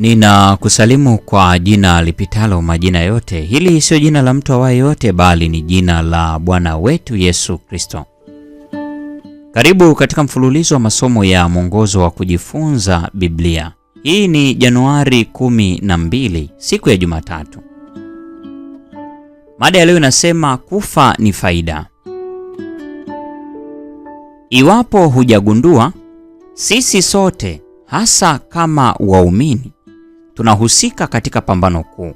Ninakusalimu kwa jina lipitalo majina yote. Hili sio jina la mtu awaye yote, bali ni jina la Bwana wetu Yesu Kristo. Karibu katika mfululizo wa masomo ya mwongozo wa kujifunza Biblia. Hii ni Januari 12, siku ya Jumatatu. Mada ya leo inasema kufa ni faida. Iwapo hujagundua, sisi sote hasa kama waumini tunahusika katika pambano kuu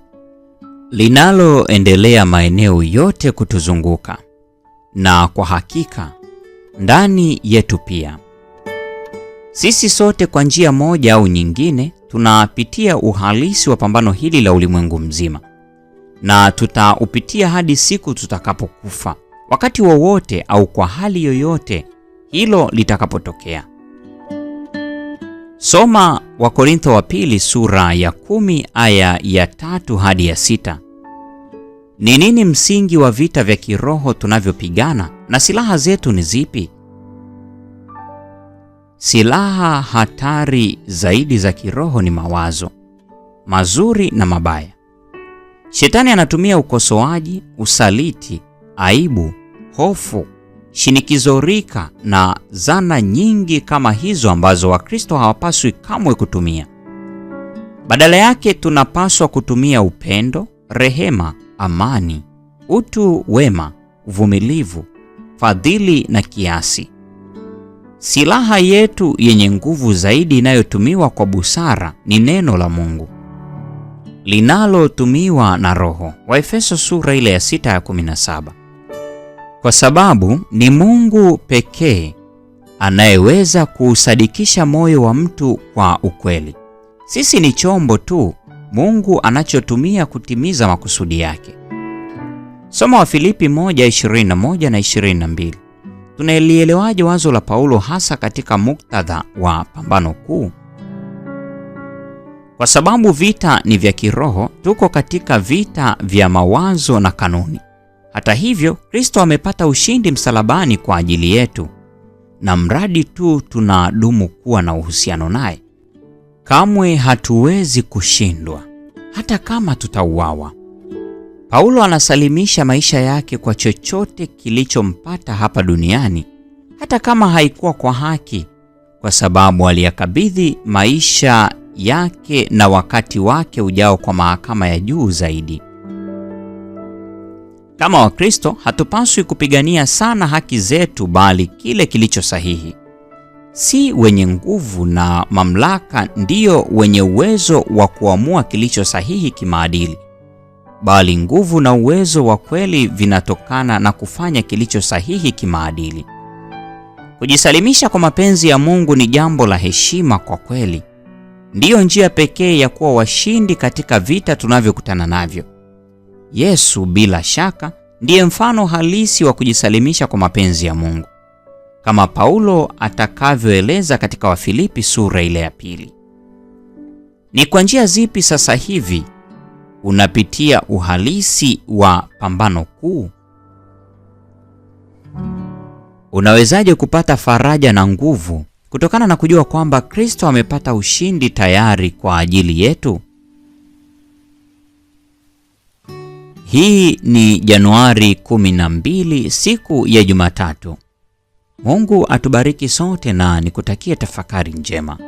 linaloendelea maeneo yote kutuzunguka, na kwa hakika ndani yetu pia. Sisi sote kwa njia moja au nyingine tunapitia uhalisi wa pambano hili la ulimwengu mzima, na tutaupitia hadi siku tutakapokufa, wakati wowote au kwa hali yoyote hilo litakapotokea. Soma Wakorintho wa pili sura ya 10 aya ya 3 hadi ya 6. Ni nini msingi wa vita vya kiroho tunavyopigana, na silaha zetu ni zipi? Silaha hatari zaidi za kiroho ni mawazo mazuri na mabaya. Shetani anatumia ukosoaji, usaliti, aibu, hofu, shinikizo rika na zana nyingi kama hizo ambazo Wakristo hawapaswi kamwe kutumia. Badala yake tunapaswa kutumia upendo, rehema, amani, utu wema, uvumilivu, fadhili na kiasi. Silaha yetu yenye nguvu zaidi inayotumiwa kwa busara ni neno la Mungu linalotumiwa na Roho. Waefeso sura ile ya 6 ya 17. Kwa sababu ni Mungu pekee anayeweza kuusadikisha moyo wa mtu kwa ukweli. Sisi ni chombo tu Mungu anachotumia kutimiza makusudi yake. Soma Wafilipi 1:21 na 22. Tunalielewaje wazo la Paulo hasa katika muktadha wa pambano kuu? Kwa sababu vita ni vya kiroho, tuko katika vita vya mawazo na kanuni. Hata hivyo, Kristo amepata ushindi msalabani kwa ajili yetu, na mradi tu tunadumu kuwa na uhusiano naye, kamwe hatuwezi kushindwa, hata kama tutauawa. Paulo anasalimisha maisha yake kwa chochote kilichompata hapa duniani, hata kama haikuwa kwa haki, kwa sababu aliyakabidhi maisha yake na wakati wake ujao kwa mahakama ya juu zaidi. Kama Wakristo hatupaswi kupigania sana haki zetu, bali kile kilicho sahihi. Si wenye nguvu na mamlaka ndio wenye uwezo wa kuamua kilicho sahihi kimaadili, bali nguvu na uwezo wa kweli vinatokana na kufanya kilicho sahihi kimaadili. Kujisalimisha kwa mapenzi ya Mungu ni jambo la heshima kwa kweli. Ndiyo njia pekee ya kuwa washindi katika vita tunavyokutana navyo. Yesu bila shaka ndiye mfano halisi wa kujisalimisha kwa mapenzi ya Mungu, kama Paulo atakavyoeleza katika Wafilipi sura ile ya 2. Ni kwa njia zipi sasa hivi unapitia uhalisi wa pambano kuu? Unawezaje kupata faraja na nguvu kutokana na kujua kwamba Kristo amepata ushindi tayari kwa ajili yetu? Hii ni Januari 12, siku ya Jumatatu. Mungu atubariki sote na nikutakie tafakari njema.